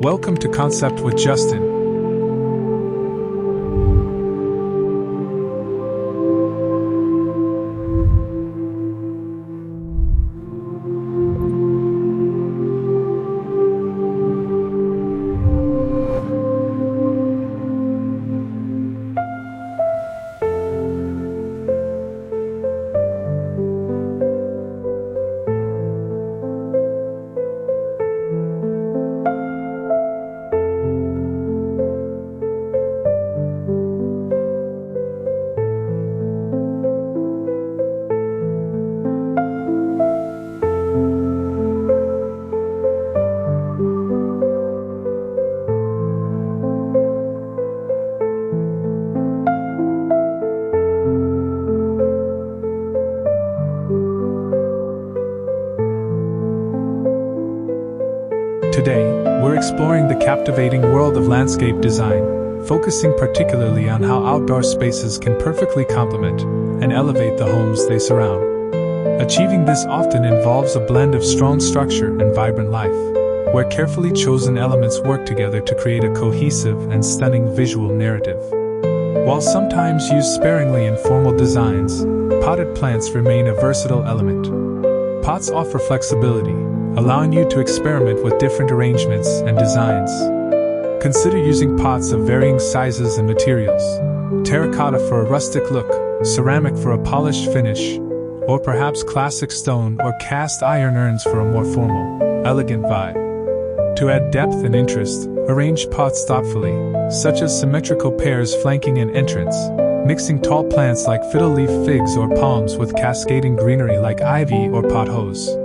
Welcome to Concept with Justin. Today, we're exploring the captivating world of landscape design, focusing particularly on how outdoor spaces can perfectly complement and elevate the homes they surround. Achieving this often involves a blend of strong structure and vibrant life, where carefully chosen elements work together to create a cohesive and stunning visual narrative. While sometimes used sparingly in formal designs, potted plants remain a versatile element. Pots offer flexibility, allowing you to experiment with different arrangements and designs. Consider using pots of varying sizes and materials: terracotta for a rustic look, ceramic for a polished finish, or perhaps classic stone or cast iron urns for a more formal, elegant vibe. To add depth and interest, arrange pots thoughtfully, such as symmetrical pairs flanking an entrance, mixing tall plants like fiddle leaf figs or palms with cascading greenery like ivy or pothos.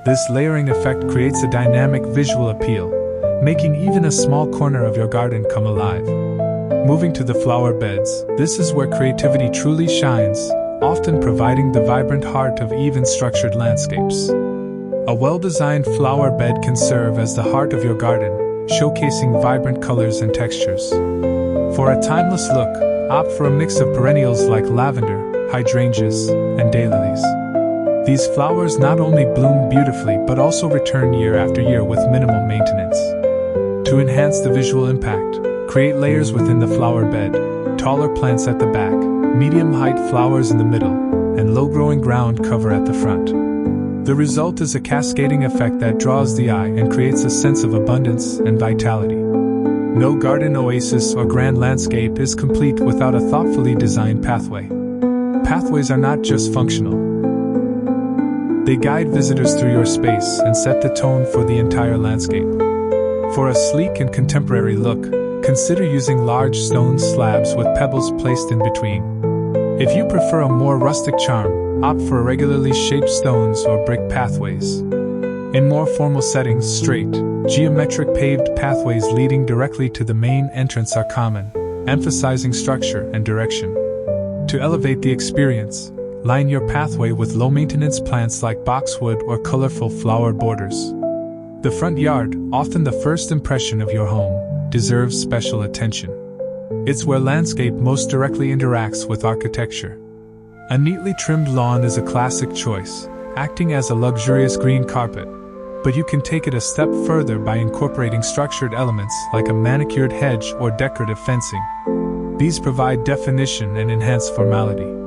This layering effect creates a dynamic visual appeal, making even a small corner of your garden come alive. Moving to the flower beds, this is where creativity truly shines, often providing the vibrant heart of even structured landscapes. A well-designed flower bed can serve as the heart of your garden, showcasing vibrant colors and textures. For a timeless look, opt for a mix of perennials like lavender, hydrangeas, and daylilies. These flowers not only bloom beautifully but also return year after year with minimal maintenance. To enhance the visual impact, create layers within the flower bed, taller plants at the back, medium-height flowers in the middle, and low-growing ground cover at the front. The result is a cascading effect that draws the eye and creates a sense of abundance and vitality. No garden oasis or grand landscape is complete without a thoughtfully designed pathway. Pathways are not just functional. They guide visitors through your space and set the tone for the entire landscape. For a sleek and contemporary look, consider using large stone slabs with pebbles placed in between. If you prefer a more rustic charm, opt for irregularly shaped stones or brick pathways. In more formal settings, straight, geometric paved pathways leading directly to the main entrance are common, emphasizing structure and direction. To elevate the experience, line your pathway with low-maintenance plants like boxwood or colorful flower borders. The front yard, often the first impression of your home, deserves special attention. It's where landscape most directly interacts with architecture. A neatly trimmed lawn is a classic choice, acting as a luxurious green carpet. But you can take it a step further by incorporating structured elements like a manicured hedge or decorative fencing. These provide definition and enhance formality.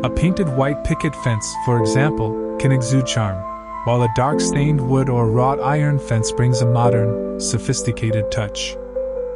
A painted white picket fence, for example, can exude charm, while a dark stained wood or wrought iron fence brings a modern, sophisticated touch.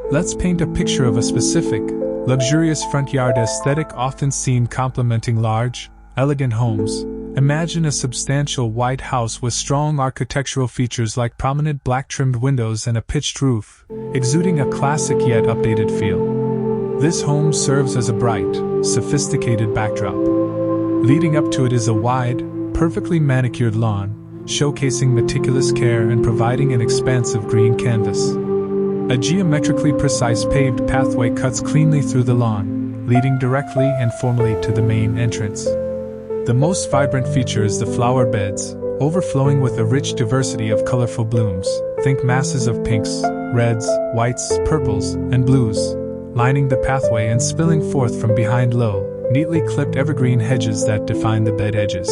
Let's paint a picture of a specific, luxurious front yard aesthetic often seen complementing large, elegant homes. Imagine a substantial white house with strong architectural features like prominent black-trimmed windows and a pitched roof, exuding a classic yet updated feel. This home serves as a bright, sophisticated backdrop. Leading up to it is a wide, perfectly manicured lawn, showcasing meticulous care and providing an expansive green canvas. A geometrically precise paved pathway cuts cleanly through the lawn, leading directly and formally to the main entrance. The most vibrant feature is the flower beds, overflowing with a rich diversity of colorful blooms. Think masses of pinks, reds, whites, purples, and blues, lining the pathway and spilling forth from behind low, neatly clipped evergreen hedges that define the bed edges.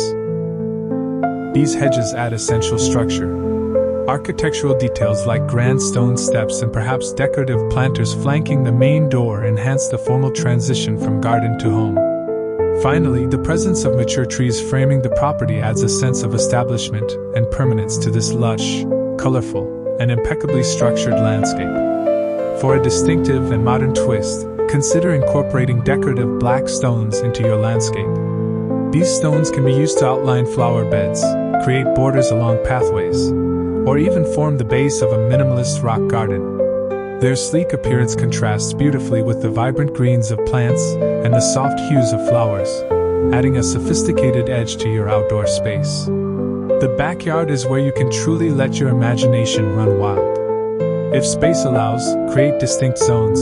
These hedges add essential structure. Architectural details like grand stone steps and perhaps decorative planters flanking the main door enhance the formal transition from garden to home. Finally, the presence of mature trees framing the property adds a sense of establishment and permanence to this lush, colorful, and impeccably structured landscape. For a distinctive and modern twist, consider incorporating decorative black stones into your landscape. These stones can be used to outline flower beds, create borders along pathways, or even form the base of a minimalist rock garden. Their sleek appearance contrasts beautifully with the vibrant greens of plants and the soft hues of flowers, adding a sophisticated edge to your outdoor space. The backyard is where you can truly let your imagination run wild. If space allows, create distinct zones.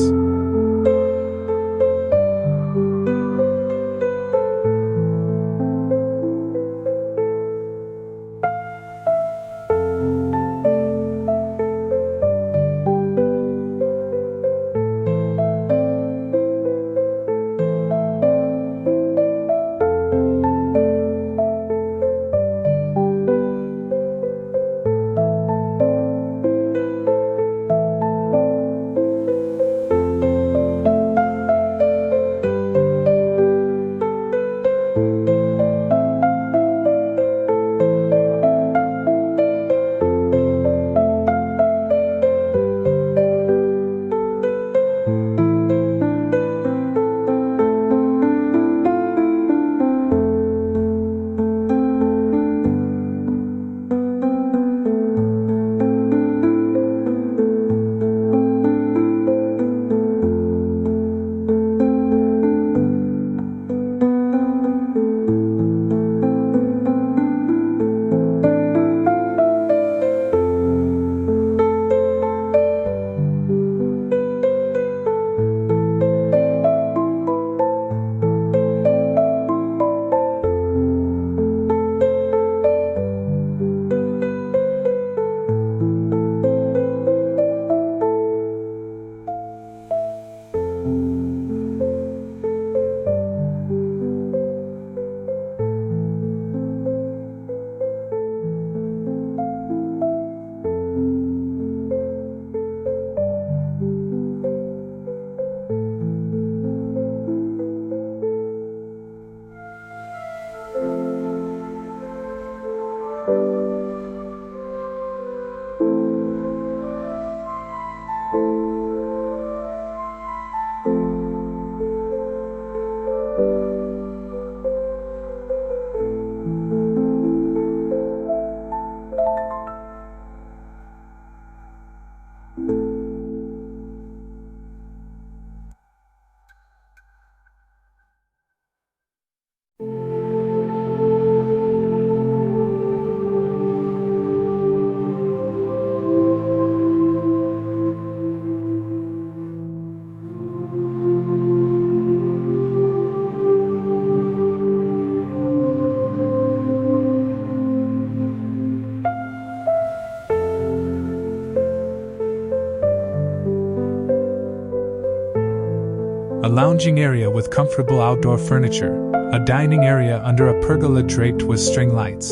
A lounging area with comfortable outdoor furniture, a dining area under a pergola draped with string lights,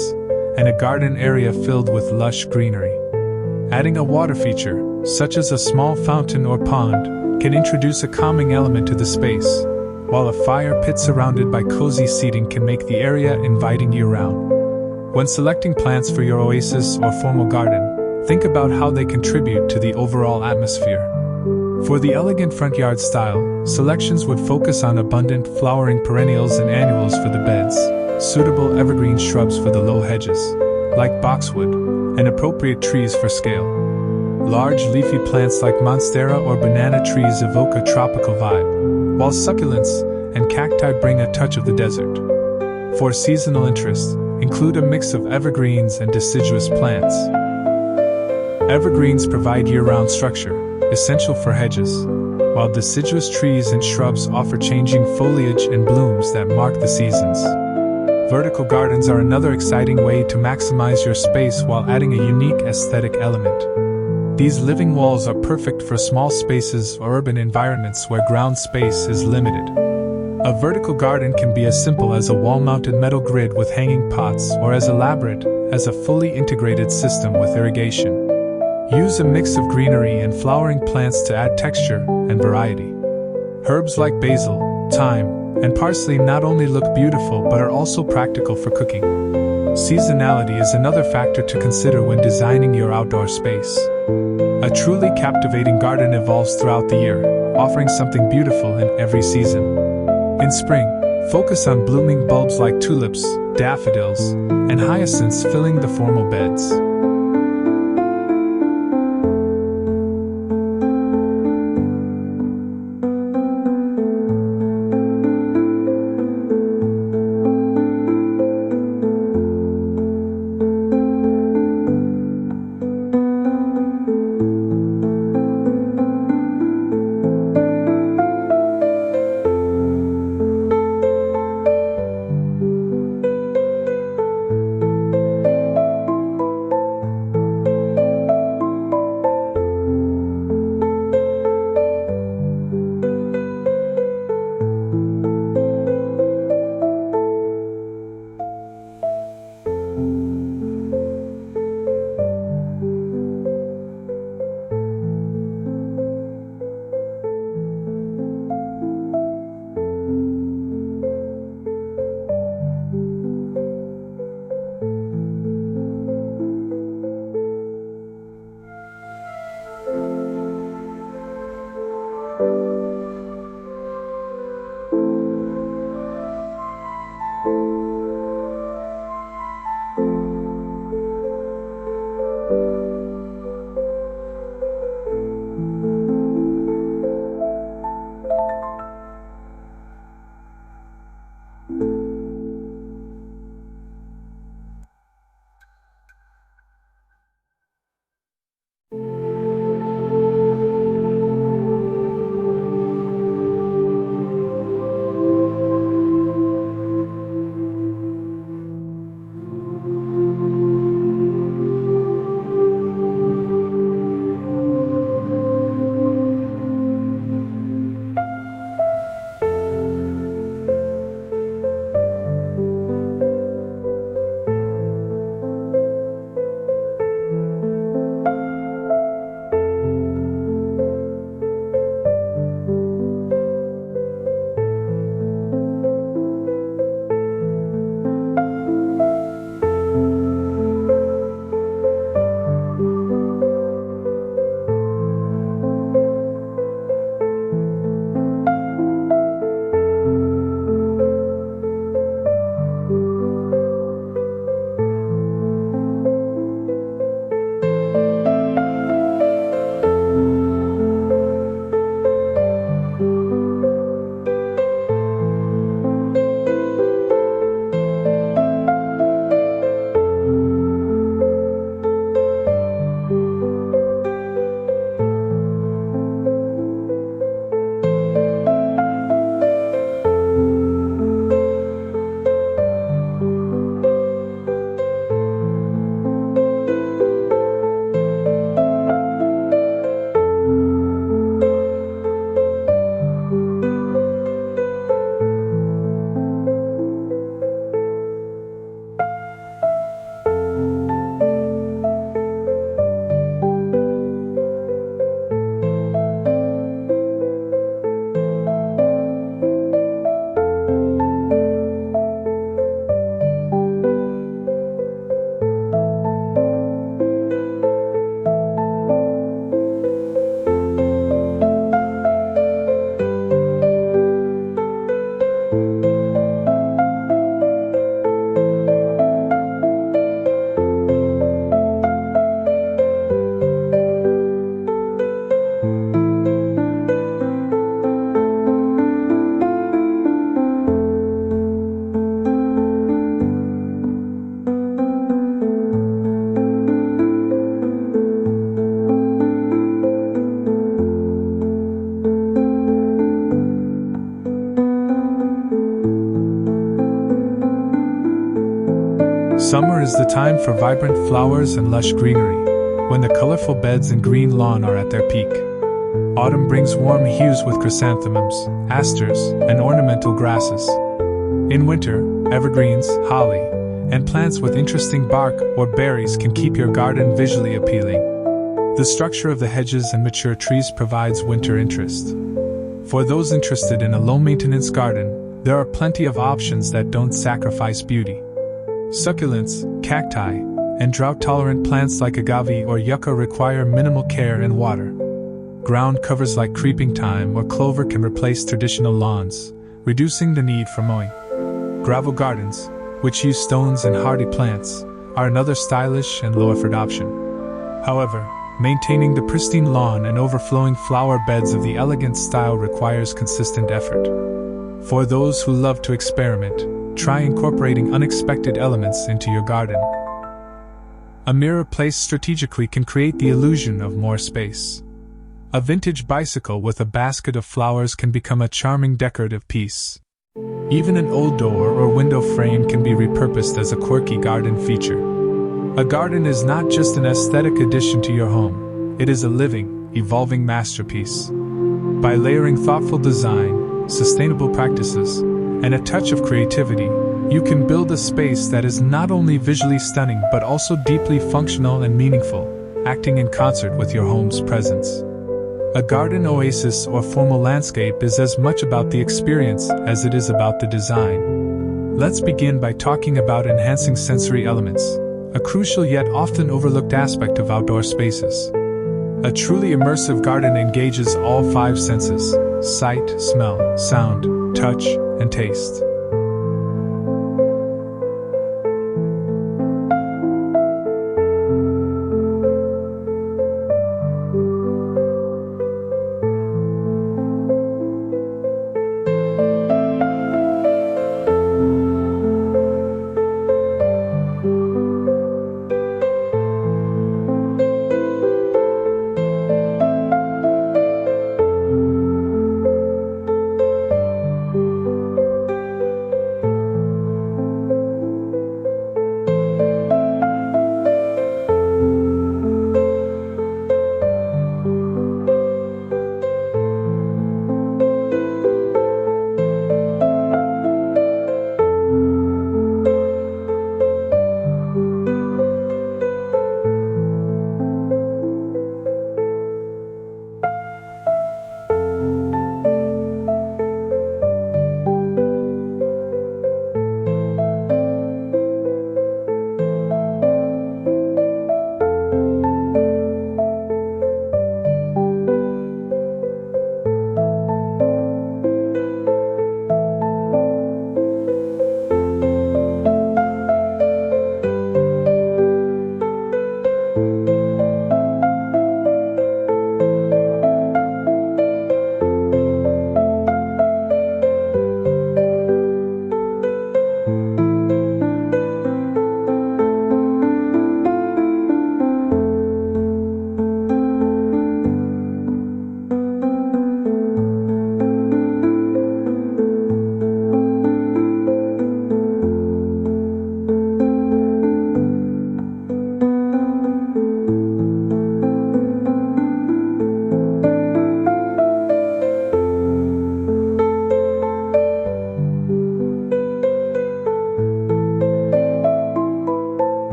and a garden area filled with lush greenery. Adding a water feature, such as a small fountain or pond, can introduce a calming element to the space, while a fire pit surrounded by cozy seating can make the area inviting year-round. When selecting plants for your oasis or formal garden, think about how they contribute to the overall atmosphere. For the elegant front yard style, selections would focus on abundant flowering perennials and annuals for the beds, suitable evergreen shrubs for the low hedges, like boxwood, and appropriate trees for scale. Large leafy plants like monstera or banana trees evoke a tropical vibe, while succulents and cacti bring a touch of the desert. For seasonal interest, include a mix of evergreens and deciduous plants. Evergreens provide year-round structure, essential for hedges, while deciduous trees and shrubs offer changing foliage and blooms that mark the seasons. Vertical gardens are another exciting way to maximize your space while adding a unique aesthetic element. These living walls are perfect for small spaces or urban environments where ground space is limited. A vertical garden can be as simple as a wall-mounted metal grid with hanging pots or as elaborate as a fully integrated system with irrigation. Use a mix of greenery and flowering plants to add texture and variety. Herbs like basil, thyme, and parsley not only look beautiful but are also practical for cooking. Seasonality is another factor to consider when designing your outdoor space. A truly captivating garden evolves throughout the year, offering something beautiful in every season. In spring, focus on blooming bulbs like tulips, daffodils, and hyacinths filling the formal beds. Summer is the time for vibrant flowers and lush greenery, when the colorful beds and green lawn are at their peak. Autumn brings warm hues with chrysanthemums, asters, and ornamental grasses. In winter, evergreens, holly, and plants with interesting bark or berries can keep your garden visually appealing. The structure of the hedges and mature trees provides winter interest. For those interested in a low-maintenance garden, there are plenty of options that don't sacrifice beauty. Succulents, cacti, and drought-tolerant plants like agave or yucca require minimal care and water. Ground covers like creeping thyme or clover can replace traditional lawns, reducing the need for mowing. Gravel gardens, which use stones and hardy plants, are another stylish and low-effort option. However, maintaining the pristine lawn and overflowing flower beds of the elegant style requires consistent effort. For those who love to experiment, try incorporating unexpected elements into your garden. A mirror placed strategically can create the illusion of more space. A vintage bicycle with a basket of flowers can become a charming decorative piece. Even an old door or window frame can be repurposed as a quirky garden feature. A garden is not just an aesthetic addition to your home, it is a living, evolving masterpiece. By layering thoughtful design, sustainable practices, and a touch of creativity, you can build a space that is not only visually stunning but also deeply functional and meaningful, acting in concert with your home's presence. A garden oasis or formal landscape is as much about the experience as it is about the design. Let's begin by talking about enhancing sensory elements, a crucial yet often overlooked aspect of outdoor spaces. A truly immersive garden engages all five senses: sight, smell, sound, touch, and taste.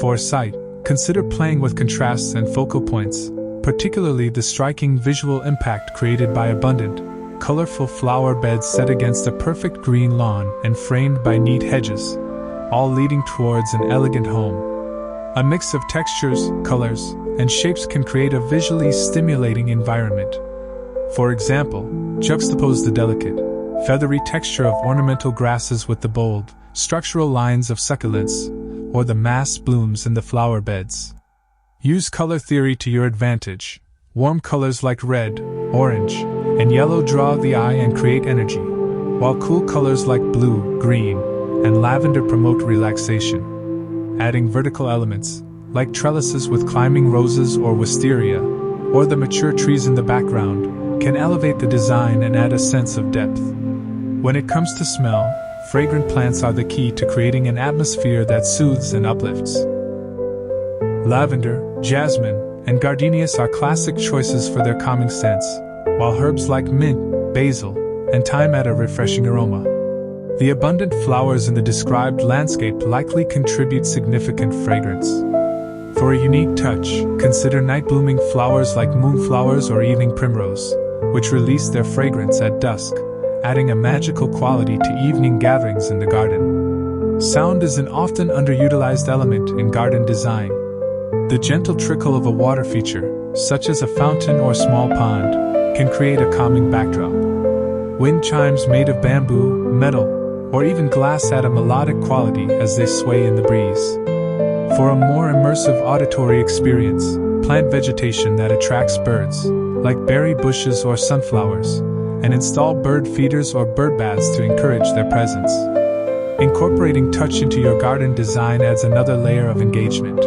For sight, consider playing with contrasts and focal points, particularly the striking visual impact created by abundant, colorful flower beds set against a perfect green lawn and framed by neat hedges, all leading towards an elegant home. A mix of textures, colors, and shapes can create a visually stimulating environment. For example, juxtapose the delicate, feathery texture of ornamental grasses with the bold, structural lines of succulents, or the massed blooms in the flower beds. Use color theory to your advantage. Warm colors like red, orange, and yellow draw the eye and create energy, while cool colors like blue, green, and lavender promote relaxation. Adding vertical elements, like trellises with climbing roses or wisteria, or the mature trees in the background, can elevate the design and add a sense of depth. When it comes to smell, fragrant plants are the key to creating an atmosphere that soothes and uplifts. Lavender, jasmine, and gardenias are classic choices for their calming scents, while herbs like mint, basil, and thyme add a refreshing aroma. The abundant flowers in the described landscape likely contribute significant fragrance. For a unique touch, consider night-blooming flowers like moonflowers or evening primrose, which release their fragrance at dusk, adding a magical quality to evening gatherings in the garden. Sound is an often underutilized element in garden design. The gentle trickle of a water feature, such as a fountain or small pond, can create a calming backdrop. Wind chimes made of bamboo, metal, or even glass add a melodic quality as they sway in the breeze. For a more immersive auditory experience, plant vegetation that attracts birds, like berry bushes or sunflowers, and install bird feeders or bird baths to encourage their presence. Incorporating touch into your garden design adds another layer of engagement.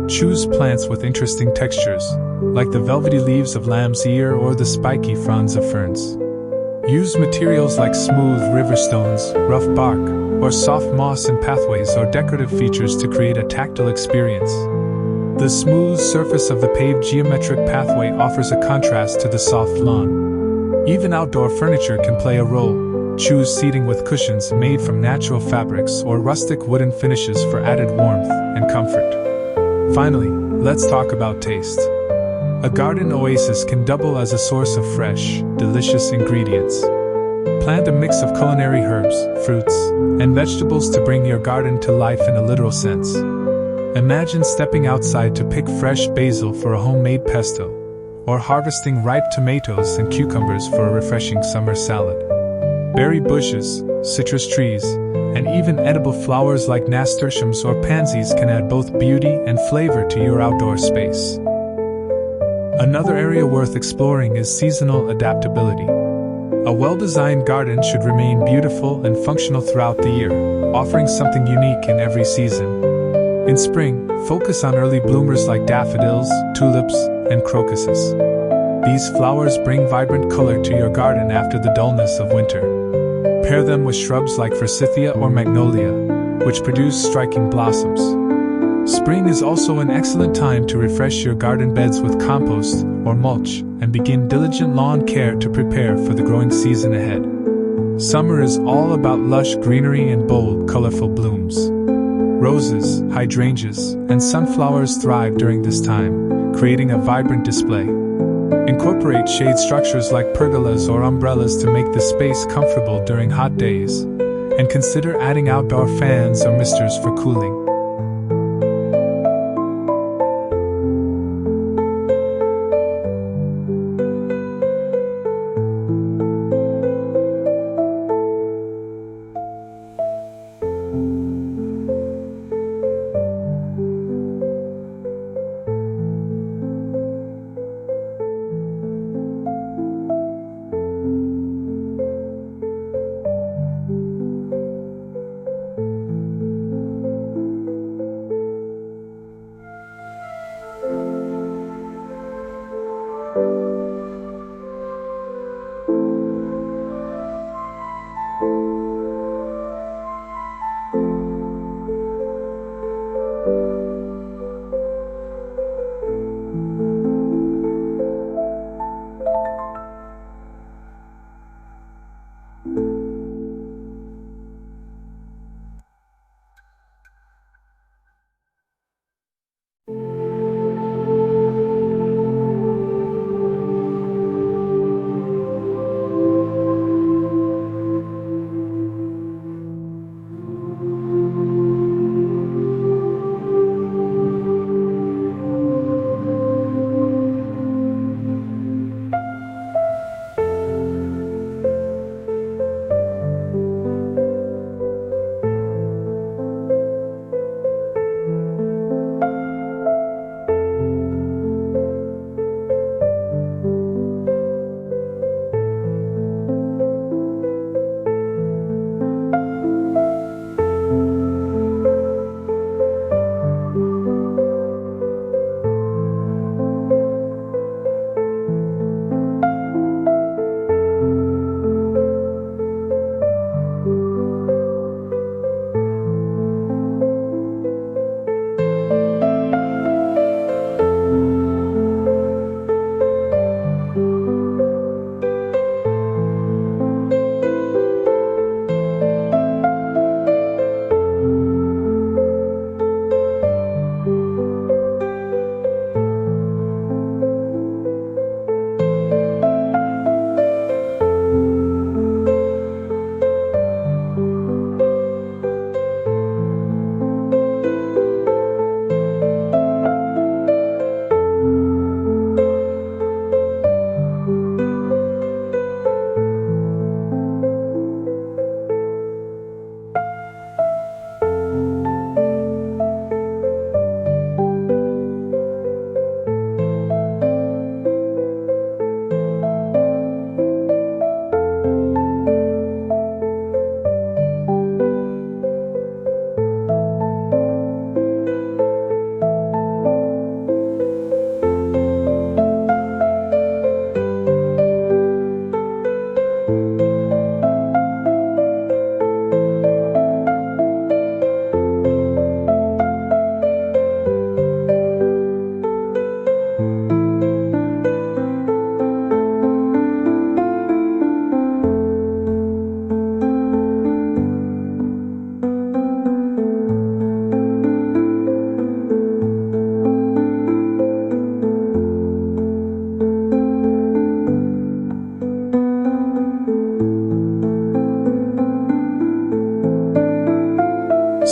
Choose plants with interesting textures, like the velvety leaves of lamb's ear or the spiky fronds of ferns. Use materials like smooth river stones, rough bark, or soft moss in pathways or decorative features to create a tactile experience. The smooth surface of the paved geometric pathway offers a contrast to the soft lawn. Even outdoor furniture can play a role. Choose seating with cushions made from natural fabrics or rustic wooden finishes for added warmth and comfort. Finally, let's talk about taste. A garden oasis can double as a source of fresh, delicious ingredients. Plant a mix of culinary herbs, fruits, and vegetables to bring your garden to life in a literal sense. Imagine stepping outside to pick fresh basil for a homemade pesto, or harvesting ripe tomatoes and cucumbers for a refreshing summer salad. Berry bushes, citrus trees, and even edible flowers like nasturtiums or pansies can add both beauty and flavor to your outdoor space. Another area worth exploring is seasonal adaptability. A well-designed garden should remain beautiful and functional throughout the year, offering something unique in every season. In spring, focus on early bloomers like daffodils, tulips, and crocuses. These flowers bring vibrant color to your garden after the dullness of winter. Pair them with shrubs like forsythia or magnolia, which produce striking blossoms. Spring is also an excellent time to refresh your garden beds with compost or mulch and begin diligent lawn care to prepare for the growing season ahead. Summer is all about lush greenery and bold, colorful blooms. Roses, hydrangeas, and sunflowers thrive during this time, creating a vibrant display. Incorporate shade structures like pergolas or umbrellas to make the space comfortable during hot days, and consider adding outdoor fans or misters for cooling.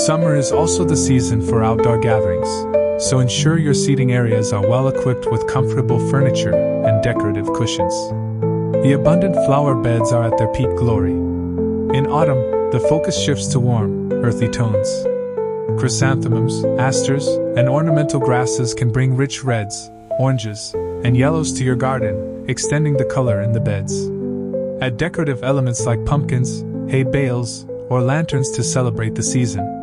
Summer is also the season for outdoor gatherings, so ensure your seating areas are well equipped with comfortable furniture and decorative cushions. The abundant flower beds are at their peak glory. In autumn, the focus shifts to warm, earthy tones. Chrysanthemums, asters, and ornamental grasses can bring rich reds, oranges, and yellows to your garden, extending the color in the beds. Add decorative elements like pumpkins, hay bales, or lanterns to celebrate the season.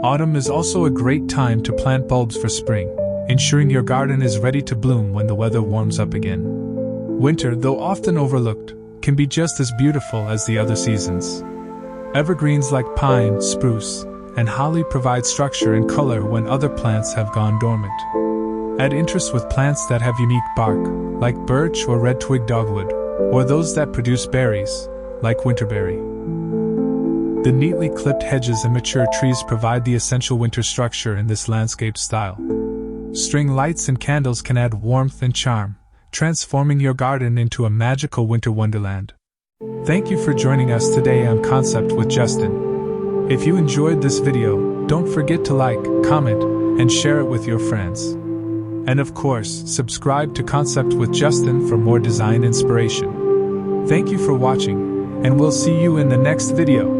Autumn is also a great time to plant bulbs for spring, ensuring your garden is ready to bloom when the weather warms up again. Winter, though often overlooked, can be just as beautiful as the other seasons. Evergreens like pine, spruce, and holly provide structure and color when other plants have gone dormant. Add interest with plants that have unique bark, like birch or red twig dogwood, or those that produce berries, like winterberry. The neatly clipped hedges and mature trees provide the essential winter structure in this landscape style. String lights and candles can add warmth and charm, transforming your garden into a magical winter wonderland. Thank you for joining us today on Concept with Justin. If you enjoyed this video, don't forget to like, comment, and share it with your friends. And of course, subscribe to Concept with Justin for more design inspiration. Thank you for watching, and we'll see you in the next video.